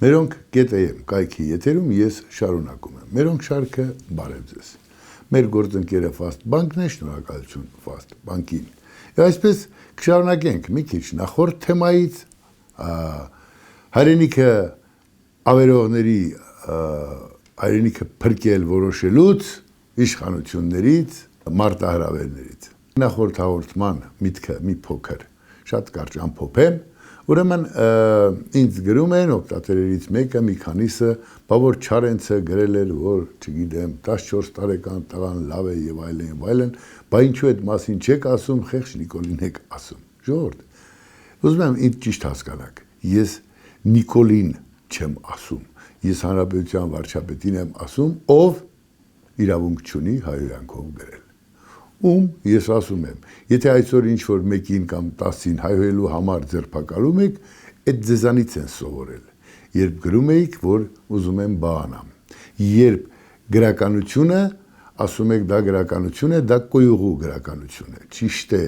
Մերոնք GTM կայքի եթերում ես շարունակում եմ։ Մերոնք շարքը բարև ձեզ։ Մեր գործընկերը Fast Bank-ն է, շնորհակալություն Fast Bank-ին։ Եվ այսպես կշարունակենք մի քիչ նախորդ թեմայից հայրենիքը ավերողների հայրենիքը փրկել որոշելուց իշխանություններից մարտահրավերներից։ Նախորդ հաղորդման միտքը մի փոքր շատ կարճ ամփոփեմ, ուրեմն ինձ գրում են օգտատերերից մեկը մի քանիսը, բա որ Չարենցը գրել էր, որ, չգիտեմ, 14 տարեկան տղան լավ է եւ այլն, բա ինչու այդ մասին չեք ասում, խեղճ Նիկոլին եք ասում։ Ժողովուրդ, ուզում եմ ինձ ճիշտ հասկանաք, ես Նիկոլին չեմ ասում, ես հանրապետության վարչապետին եմ ասում, ով իրավունք չունի հայհոյանքով գրել։ Ում ես ասում եմ, եթե այսօր ինչ-որ մեկին կամ 10-ին հայհոյելու համար ձերբակալում եք, այդ ձեզանից են սովորել, երբ գրում էիք, որ ուզում եմ բանամ, երբ գրականությունը, ասում եք դա գրականություն է, դա կոյուղու գրականություն է, ճիշտ է,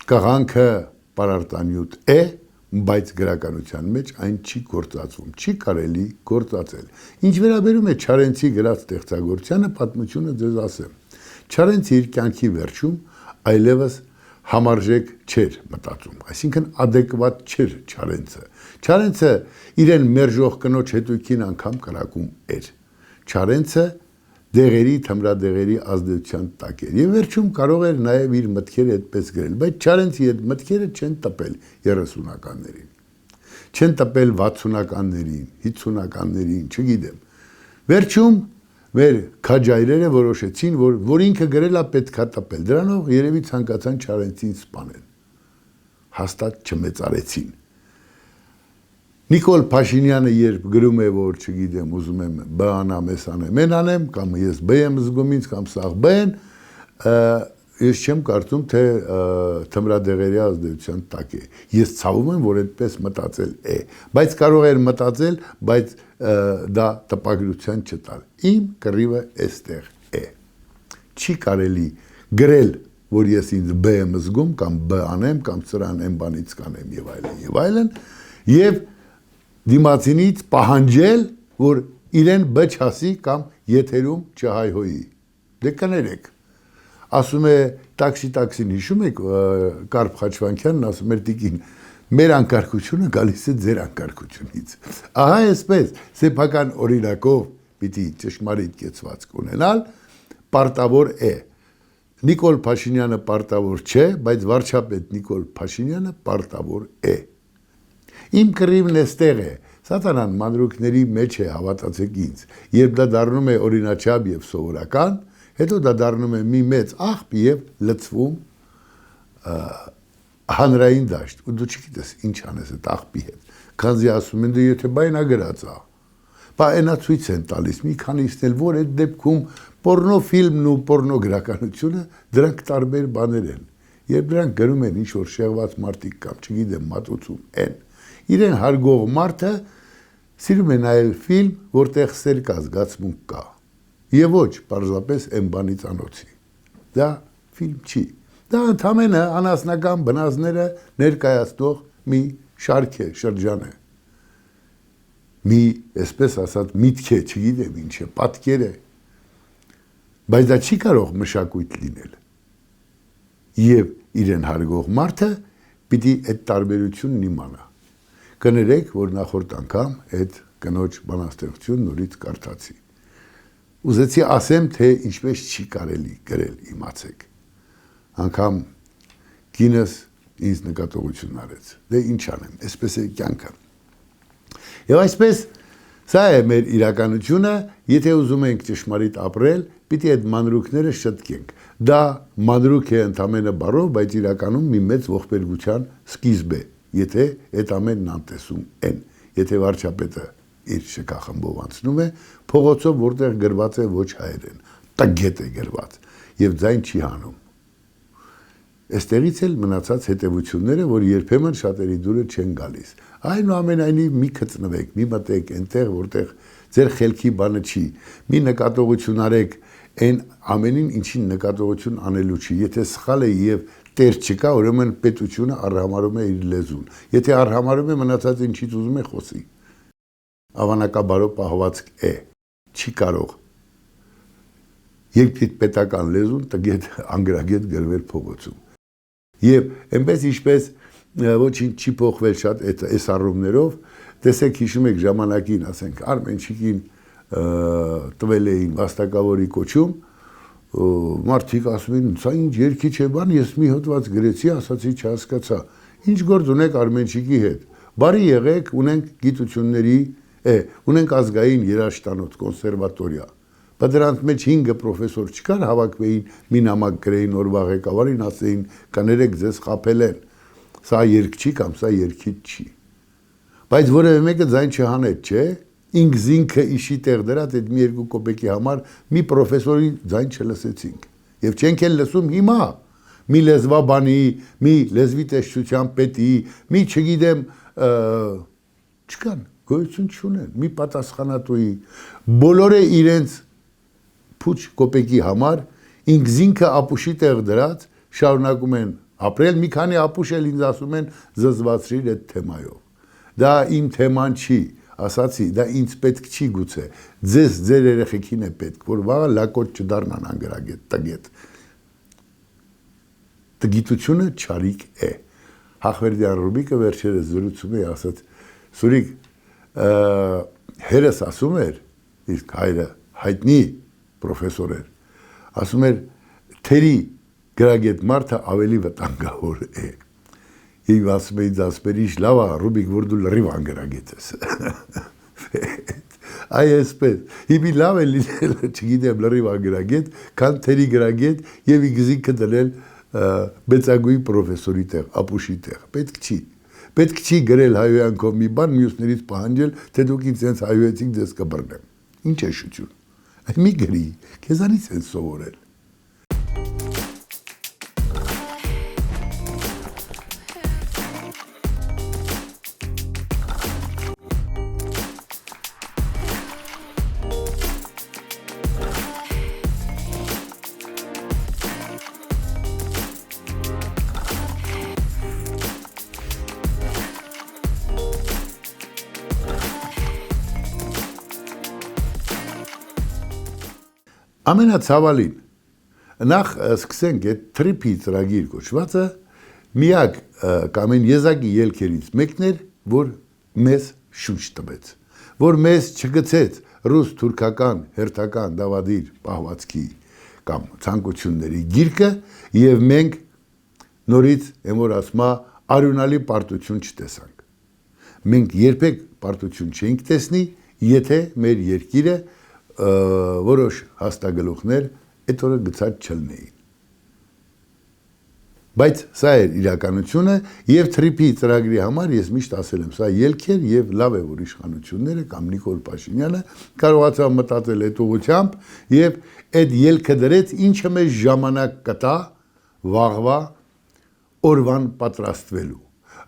կաղանքը պարարտանյութ է, բայց գրականության մեջ այն չի գործածվում, չի կարելի գործածել։ Ինչ վերաբերում է Չարենցի գրած ստեղծագործությանը, պատմությունը ձեզ ասեմ։ Չարենցը իր կյանքի վերջում այլևս համարժեք չէր մտածում, այսինքն ադեկվատ չէր Չարենցը։ Չարենցը իրեն մերժող կնոջ հետույքին անգամ կրակում էր։ Չարենցը դեղերի, թմրադեղերի ազդեցության տակ էր։ Եվ վերջում կարող էր նաև իր մտքերը այդպես գրել, բայց Չարենցի այդ մտքերը չեն տպել 30-ականներին, չեն տպել 60-ականներին, 50-ականներին, չգիտեմ։ Վերջում մեր քաջայրերը որոշեցին, որ ինքը գրել է պետքա տպել։ Դրանով երևի ցանկացան Չարենցին սպանել։ Հաստատ չմեծարեցին։ Նիկոլ Փաշինյանը երբ գրում է, որ, չգիտեմ, ուզում եմ B անեմ, S անեմ, N անեմ, կամ ես B եմ զգում ինձ, կամ սաղ B են, ես չեմ կարծում, թե թմրադեղերի ազդեցության տակ է։ Ես ցավում եմ, որ այդպես մտածել է, բայց կարող էր մտածել, բայց դա տպագրության չտալ։ Իմ կռիվը այստեղ է։ Չի կարելի գրել, որ ես ինձ B եմ զգում, կամ B անեմ, կամ սրան M բանից կանեմ եւ այլն, եւ դիմացինից պահանջել, որ իրեն B չասի կամ եթերում չհայհոյի։ Դե կներեք։ Ասում է տաքսին հիշում եք Կարփ Խաչվանքյանն ասում էր տիկին, մեր անկարգությունը գալիս է ձեր անկարգությունից։ Ահա այսպես սեփական օրինակով պիտի ճշմարիտ կեցվածք ունենալ, պարտավոր է։ Նիկոլ Փաշինյանը պարտավոր չէ, բայց վարչապետ Նիկոլ Փաշինյանը պարտավոր է։ Իմ կռիվն էստեղ է, սատանան մանրուքների մեջ է, հավատացեք ինձ, երբ դա դառնում է օրինաչափ եւ սովորական, հետո դա դառնում է մի մեծ աղբ եւ լցվում հանրային դաշտ, ու դու չգիտես ինչ անես այդ աղբի հետ, քանզի ասում են դու եթե բայնա գրած ա, բա այնա ցույց են տալիս, մի քանիսն էլ որ այդ դեպքում պորնոֆիլմն ու պորնոգրականությունը դրանք տարբեր բաներ են, երբ դրանք գրում են ինչ որ շեղված մարդիկ կամ չգիտեմ մատուցում են, իրեն հարգող մարդը սիրում է նայել ֆիլմ, որտեղ սեր կա, զգացմունք կա, եւ ոչ պարզապես այն բանից անոցի, դա ֆիլմ չի, դա ընդամենը անասնական բնազները ներկայացնող մի շարք է, շրջան է, մի, այսպես ասած, միտք է, չգիտեմ ինչ է, պատկեր է, բայց դա չի կարող մշակույթ լինել, եւ իրեն հարգող մարդը պիտի այդ տարբերությունն իմանա, կներեք, որ նախորդ անգամ այդ կնոջ բանաստեղծությունն նորից կարդացի, ուզեցի ասեմ, թե ինչպես չի կարելի գրել, իմացեք, անգամ կինս ինձ նկատողություն արեց, դե ինչ անեմ, այսպես է կյանքը, եւ այսպես, սա է մեր իրականությունը, եթե ուզում ենք ճշմարիտ ապրել, պիտի այդ մանրուքները շտկենք, դա մանրուք է ընդամենը բառով, բայց իրականում մի մեծ ողբերգության սկիզբ է, եթե այդ ամենն անտեսում են, եթե վարչապետը իր շքախմբով անցնում է, փողոցով որտեղ գրված է ոչ հայերեն, տգետ է գրված, եւ ձայն չի հանում։ Այստեղից էլ մնացած հետևությունները, որ երբեմն շատերի դուրը չեն գալիս։ Այնուամենայնիվ մի գտնվեք, մի մտեք այնտեղ, որտեղ ձեր խելքի բանը չի, մի նկատողություն արեք այն ամենին, ինչին նկատողություն անելու չի, եթե սխալ է եւ տեր չկա, ուրեմն պետությունը առհամարում է իր լեզուն։ Եթե առհամարում է, մնացած ինչից ուզում է խոսի։ Ավանակաբարով պահվածք է, չի կարող երկրի պետական լեզուն տգետ անգրագետ գրվել փողոցում։ Եվ այնպես ինչպես ոչինչ չի փոխվել շատ այս առումներով, տեսեք հիշում եք ժամանակին, ասենք, Արմենչիկին տվել էին վաստակավորի կոչում, մարդիկ ասում են, սա ինչ երգիչ է բան, ես մի հոդված գրեցի, ասացի չհասկացա, ինչ գործ ունեք Արմենչիկի հետ, բարի եղեք, ունենք գիտությունների, ունենք ազգային երաժշտանոց, կոնսերվատորիա, բայց դրանց մեջ 5 պրոֆեսոր չկար, հավաքվեին, մի նամակ գրեին օրվա ղեկավարին, ասեին, կներեք ձեզ խաբել են, սա երգ չի կամ սա երգիչ չի, բայց որևէ մեկը ձայն չհանեց, չէ, ինքը իշի տեղ դրած այդ մի 2 կոպեկի համար մի պրոֆեսորի ձայն չլսեցինք եւ չենք էլ լսում հիմա մի լեզվաբանի, մի լեզվի տեսչության պետի, մի չգիտեմ չկան, գոյություն չունեն, մի պատասխանատուի, բոլորը իրենց փուչ կոպեկի համար ինքը ապուշի տեղ դրած շարունակում են ապրել, մի քանի ապուշ էլ ինձ ասում են զզվացրիր այդ թեմայով։ Դա իմ թեման չի, ասացի, դա ինձ պետք չի գուցե, ձեզ ձեր երեխեքին է պետք, որ վաղը լակոտ չդառնան անգրագետ, տգետ։ Տգիտությունը չարիք է։ Հախվերդյան Ռուբիկը վերջերս զրուցում է, ասաց, Սուրիկ, հերս ասում էր, իսկ հայրը հայտնի պրոֆեսոր էր, ասում էր, թերի գրագետ մարդը ավելի վտանգավոր է։ Եվ ասում էի դասպերիշ լավ է, Ռուբիկ, որ դու լրիվ անգրագետ ես։ Այ այսպես, հիմի լավ է լինել, չգիտեմ, լրիվ անգրագետ, քան թերի գրագետ և իգզիկը դնել բեցագույի պրոֆեսորի տեղ, ապուշի տեղ, պետք չի։ Պետք չի գրել հայոյանքով մի բան, մյուսներից պահանջել, թե դուք ինձ հենց հայոյեցիք ձեզ կբռնեմ։ Ինչ է շություն։ Մի գրի, քեզանից են սովորել։ Ամենացավալին, նախ սկսենք այդ թրիփի ծրագիր կոչվածը միակ կամ այն եզակի ելքերից մեկն էր, որ մեզ շունչ տվեց, որ մեզ չգցեց ռուս-թուրքական հերթական դավադիր պահվածքի կամ ցանկությունների գիրկը եւ մենք նորից որ ասма արյունալի պարտություն չտեսանք։ Մենք երբեք պարտություն չենք տեսնի, եթե մեր երկիրը որոշ հաստագլուխներ այդ օրը գցած չլնեին։ Բայց սա էր իրականությունը եւ թրիփի ծրագրի համար ես միշտ ասել եմ, սա ելք էր եւ լավ է որ իշխանությունները կամ Նիկոլ Փաշինյանը կարողացավ մտածել այդ ուղղությամբ եւ այդ ելքը դրեց, ինչը մեզ ժամանակ կտա վաղվա օրվան պատրաստվելու։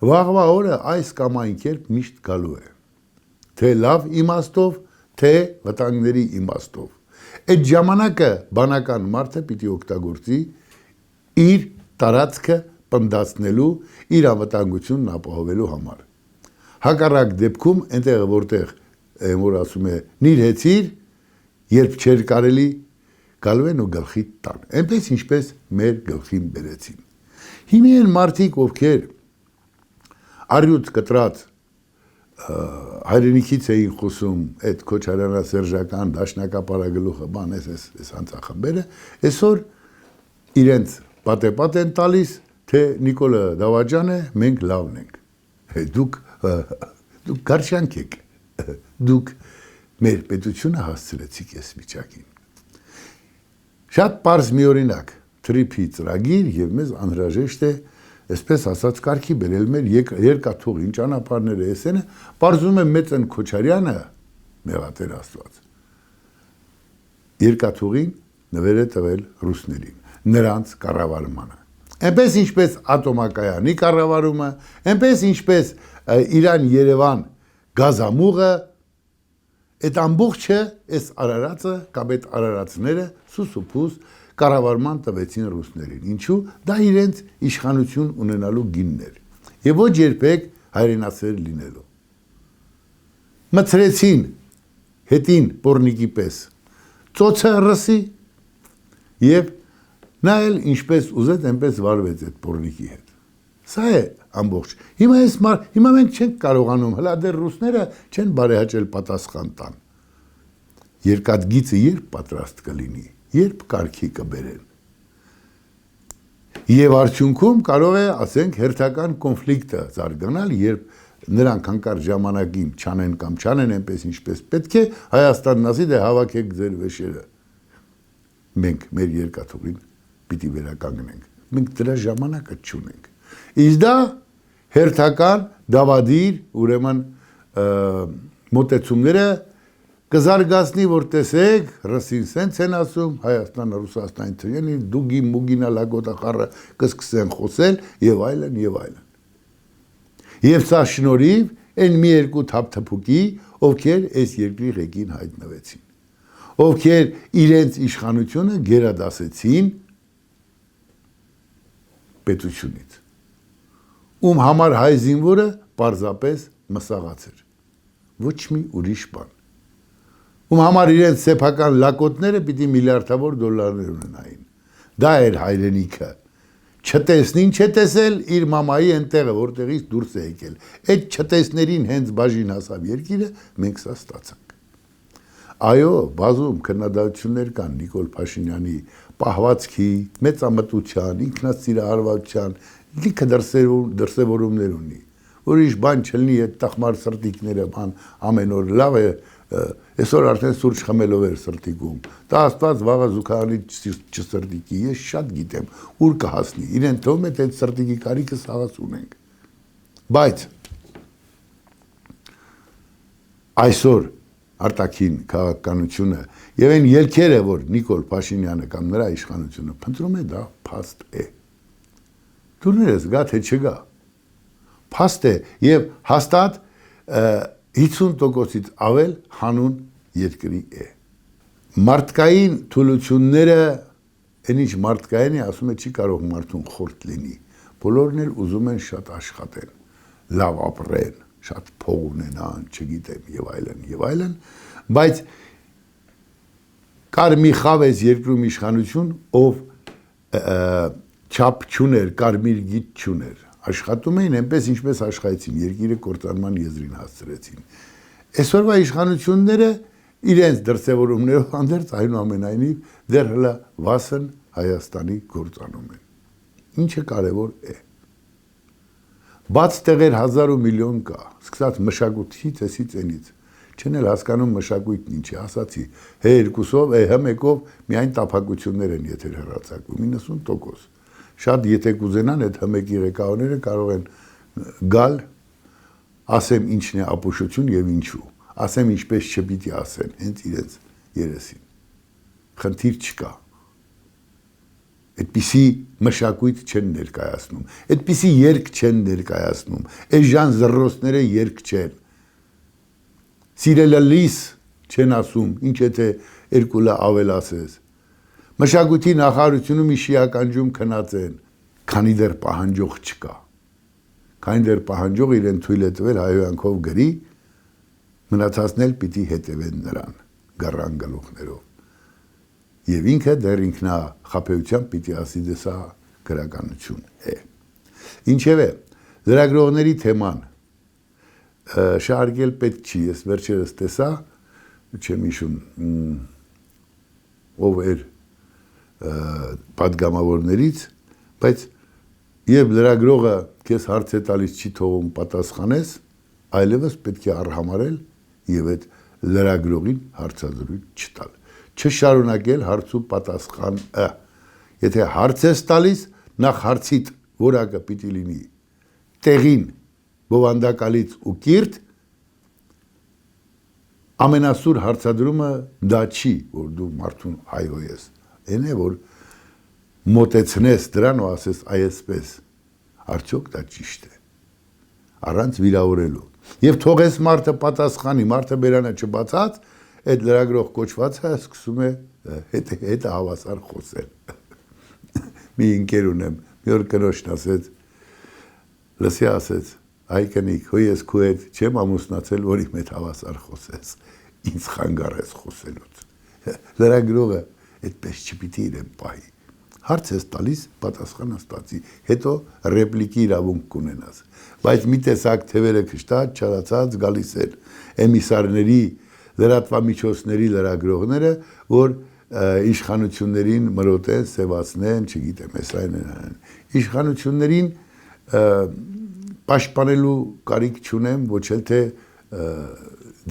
Վաղվա օրը այս կամ այն կերպ միշտ գալու է։ Թե լավ իմաստով, թե վտանգների իմաստով։ Այդ ժամանակը բանական մարդը պիտի օգտագործի իր տարածքը պնդացնելու, իր անվտանգությունն ապահովելու համար։ Հակառակ դեպքում, այնտեղ որտեղ որ ասում է նիրհեցիր, երբ չէր կարելի, գալու են ու գլխի տան։ Այնպես ինչպես մեր գլխին բերեցին։ Հիմի են մարդիկ, ովքեր առյուծ կտրած հայրենիքից էին խոսում այդ քոչարյանասերժական դաշնակապարագլուխը, բան այս հանցախմբերը, այսօր իրենց պատեպատ են տալիս, թե Նիկոլը Դավաճան է, մենք լավն ենք։ Դուք գարշանք եք, դուք մեր պետությունը հասցրեցիք այս վիճակին։ Շատ պարզ մի օրինակ, թրիփի ծրագիր եւ մեզ անհրաժեշտ է այսպես ասած կարգի բերել մեր երկաթուղին ճանապարհները էսենը, պարզում է Մեծն Քոչարյանը, մեղատեր Աստված, երկաթուղին նվեր է տվել ռուսներին, նրանց կառավարմանը։ Այնպես ինչպես ատոմակայանի կառավարումը, այնպես ինչպես Իրան-Երևան գազամուղը, այդ ամբողջը այս արարածը կամ այդ արարածները սուսուփուս կառավարման տվեցին ռուսներին։ Ինչու՞։ Դա իրենց իշխանություն ունենալու գինն էր։ Եվ ոչ երբեք հայրենասեր լինելու։ Մցրեցին հետին պորնիկի պես ծոցը ռսի եւ նա էլ ինչպես ուզեց այնպես վարվեց այդ պորնիկի հետ։ Սա է ամբողջ։ Հիմա մենք չենք կարողանում, հլա դեռ ռուսները չեն բարեհաճել պատասխան տան։ Երկաթգիծը երբ պատրաստ կլինի, երբ կարգի կբերեն։ Եվ արդյունքում կարող է, ասենք, հերթական կոնֆլիկտը զարգանալ, երբ նրանք հանկարծ ժամանակին չանեն կամ չանեն այնպես ինչպես պետք է, Հայաստանն ասի դե հավաքեք ձեր վեշերը։ Մենք մեր երկաթուղին պիտի վերականգնենք։ Մենք դրա ժամանակը չունենք։ Իսկ դա հերթական դավադիր, ուրեմն մոտեցումները կզարգացնի, որ տեսեք, ռսին սենց են ասում, Հայաստանը, Ռուսաստանը թրյանի, դուգի, մուգինա, լագոտախառը կսկսեն խոսել եւ այլն եւ այլն։ Եվ սա շնորհիվ այն մի երկու թափթփուկի, ովքեր այս երկրի ղեկին հայտնվեցին, ովքեր իրենց իշխանությունը գերադասեցին պետությունից, ում համար հայ զինվորը պարզապես մսաղաց էր, ոչ մի ուրիշ բան, ում համար իրենց սեփական լակոտները պիտի միլիարդավոր դոլարներ ունենային, դա էր հայրենիքը, չտեսնին չտեսել իր մամայի այնտեղը, որտեղից դուրս է եկել, այդ չտեսներին հենց բաժին հասավ երկիրը, մենք սա ստացանք։ Այո, բազում քննադատություններ կան Նիկոլ Փաշինյանի պահվածքի, մեծամտության, ինքնասիրահարվածության, լիքը դրսևորումներ ունի, ուրիշ բան չլինի այդ տխմար սրտիկները, բան ամեն օր լավ է, այսօր արդեն սուրճ խմելով էր սրտիկում, դա Աստված վաղը զուգահանի չսրտիկի, ես շատ գիտեմ, ուր կհասնի, իրեն թվում է այդ սրտիկի կարիքը սաղաց ունենք, բայց այսօր արտաքին քաղաքականությունը եւ այն ելքերը, որ Նիկոլ Փաշինյանը կամ նրա իշխանությունը փնտրում է, դա փաստ է։ Դուրներս գա թե չգա։ Փաստ է եւ հաստատ 50%-ից ավել հանուն երկրի է։ Մարդկային թուլությունները, այն ինչ մարդկային է, ասում է չի կարող մարդուն խորտ լինի։ Բոլորն էլ ուզում են շատ աշխատեն, լավ ապրեն, շատ փող ունենան, չգիտեմ եւ այլն, բայց կար մի խավ էս երկրում իշխանություն, ով չափ չուներ, կարմիր գիծ չուներ, աշխատում էին այնպես ինչպես աշխատեցին, երկիրը կործանման եզրին հասցրեցին։ Այսօրվա իշխանությունները իրենց դրսևորումներով հանդերձ այնուամենայնիվ դեռ հլա վասն Հայաստանի գործանում են։ Ինչը կարևոր է։ Բաց տեղեր 1000 միլիոն կա, սկսած մշակույթից, էսից այնից, չեն էլ հասկանում մշակույթն ինչ է, ասացի, H2-ով, H1-ով միայն տափակություններ են եթեր հեռարձակվում, 90%։ Շատ եթե կուզենան այդ H1-ի ղեկավարները կարող են գալ, ասեմ ինչն է ապուշություն եւ ինչու, ասեմ ինչպես չպիտի ասեն, հենց իրենց երեսին։ Խնդիր չկա։ Այդպիսի մշակույթ չեն ներկայացնում, այդպիսի երգ չեն ներկայացնում, այս ժան զռռոցները երգ չեն։ Սիրելը լիս չեն ասում, ինչ եթե երկու լա ավել ասես։ Մշակույթի նախարարությունում իշիականջում քնած են, քանի դեռ պահանջող չկա։ Քանի դեռ պահանջող իրեն թույլ է տվել հայոյանքով գրի, մնացածն էլ պիտի հետևեն նրան, գռան գլուխներով։ Եվ ինքը դեռ ինքնախաբեությամբ պիտի ասի դե սա գրականություն է։ Ինչևէ, լրագրողների թեման շարժել պետք չի, ես վերջերս տեսա, չեմ հիշում, ով էր պատգամավորներից, բայց երբ լրագրողը քեզ հարց է տալիս չի թողում պատասխանես, այլևս պետք է արհամարել եւ այդ լրագրողին հարցազրույց չտալ։ Չշարունակել հարցու պատասխանը։ Եթե հարց ես տալիս, նախ հարցիդ որակը պիտի լինի տեղին, բովանդակալից ու կիրթ, ամենասուր հարցադրումը դա չի, որ դու մարդուն հայհոյես, այն է, որ մոտեցնես դրան ու ասես այսպես, արդյոք դա ճիշտ է, առանց վիրավորելու։ Եվ թողես մարդը պատասխանի, մարդը բերանը չբացած, այդ լրագրող կոչվածը սկսում է հետը հավասար խոսել։ Մի ընկեր ունեմ, մի օր կնոջն ասեց, լսի ասեց, այ կնիկ, հո ես քո հետ չեմ ամուսնացել, որ իմ հետ հավասար խոսես, ինձ խանգար ես խոսելուց։ Լրագրողը այդպես չպիտի իրեն պահի։ Հարց ես տալիս, պատասխանը ստացի, հետո ռեպլիկի իրավունք կունենաս։ Բայց մի տեսակ թևերը քշտած, չարացած գալիս էր էմիսարների, լրատվամիջոցների լրագրողները, որ իշխանություններին մրոտեն, սևացնեն, չգիտեմ, ես այն են։ Իշխանություններին պաշտպանելու կարիք չունեմ, ոչ էլ թե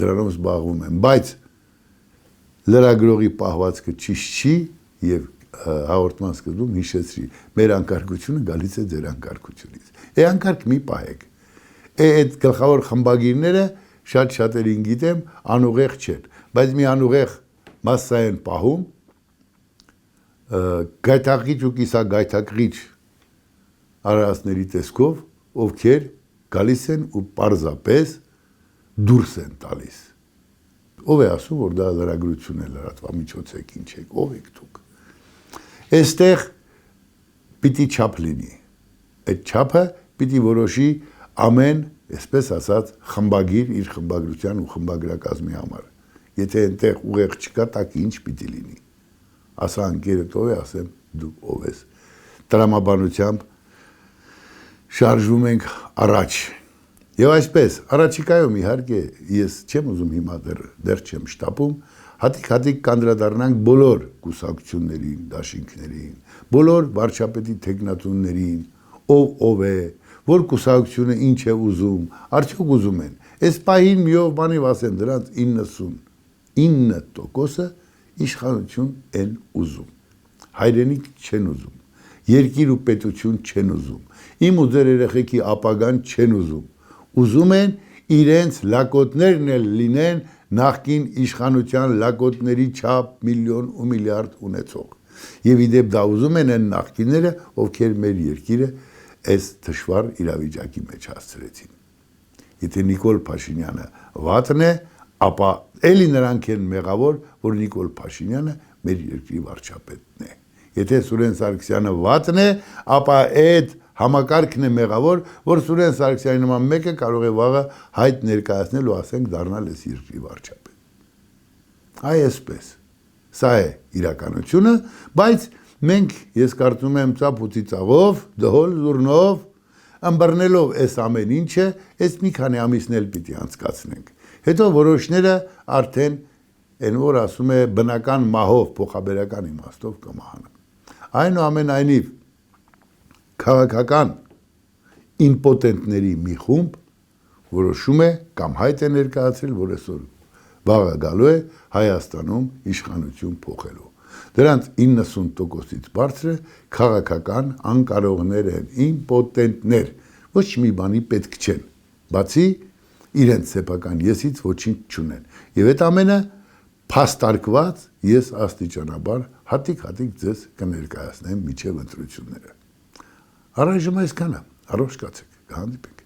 դրանով զբաղվում եմ, բայց լրագրողի պահվածքը ճիշտ չի եւ հաղորդման սկզբում հիշեցրի, մեր անկարգությունը գալիս է ձեր անկարգությունից։ Անկարգ մի պահեք։ Այդ գլխավոր խմբագիրները շատ շատերին գիտեմ, անուղեղ չեն, բայց մի անուղեղ մասսա են պահում, գայթակղիչ ու կիսագայթակղիչ արարածների տեսքով, ովքեր գալիս են ու պարզապես դուրս են տալիս։ Ով է ասում, որ դա լրագրություն է, լրատվամիջոց եք, ինչ եք, ով եք դուք։ Այստեղ պիտի չափ լինի։ Այդ չափը պիտի որոշի ամեն, այսպես ասած, խմբագիր իր խմբագրության ու խմբագրակազմի համար։ Եթե այնտեղ ուղեղ չկա, տակ ինչ պիտի լինի։ Ասա ընկերդ ով է, ասեմ դու ով ես։ Տրամաբանությամբ շարժվում ենք առաջ։ Եվ այսպես, առաջիկայում իհարկե ես չեմ ուզում հիմա դեռ չեմ շտապում, հատիկ կանդրադառնանք բոլոր կուսակցություններին, դաշինքներին, բոլոր վարչապետի թեկնածուներին, ով է, որ կուսակցությունը ինչ է ուզում, արդյոք ուզում են։ Այս պահին միով բանիվ ասեմ դրանց 99%-ը իշխանություն են ուզում։ Հայրենիք չեն ուզում, երկիր ու պետություն չեն ուզում, իմ ու ձեր երեխեքի ապագան չեն ուզում, ուզում են իրենց լակոտներն էլ լինեն նախկին իշխանության լակոտների չափ միլիոն ու միլիարդ ունեցող։ Եվ իդեպ դա ուզում են այն նախկինները, ովքեր մեր երկիրը այս դժվար իրավիճակի մեջ հասցրեցին։ Եթե Նիկոլ Փաշինյանը վատն է, ապա էլի նրանք են մեղավոր, որ Նիկոլ Փաշինյանը մեր երկրի վարչապետն է։ Եթե Սուրեն Սարգսյանը վատն է, ապա այդ համակարգն է մեղավոր, որ Սուրեն Սարգսյանի նման մեկը կարող է վաղը հայտ ներկայացնել ու ասենք դառնալ այս երկրի վարչապետ։ Այսպես։ Սա է իրականությունը, բայց մենք, ես կարծում եմ, ծափ ու ծիծաղով, դհոլ զուռնով, ըմբռնելով այս ամեն ինչը, այս մի քանի ամիսն էլ պիտի անցկացնենք։ Հետո որոշները արդեն այն որ ասում է բնական մահով, փոխաբերական իմաստով կմահանան։ Այնուամենայնիվ քաղաքական իմպոտենտների մի խումբ որոշում է կամ հայտ է ներկայացրել, որ այսօր վաղը գալու է Հայաստանում իշխանություն փոխելու։ Դրանց 90%-ից բարձրը քաղաքական անկարողներ են, իմպոտենտներ, ոչ մի բանի պետք չեն, բացի իրենց սեփական եսից ոչինչ չունեն։ Եվ այդ ամենը փաստարկված ես աստիճանաբար հատիկ ձեզ կներկայացնեմ միջև ընտրությունները։ Առայժմ այսքանը, առողջ կացեք, կհանդիպենք։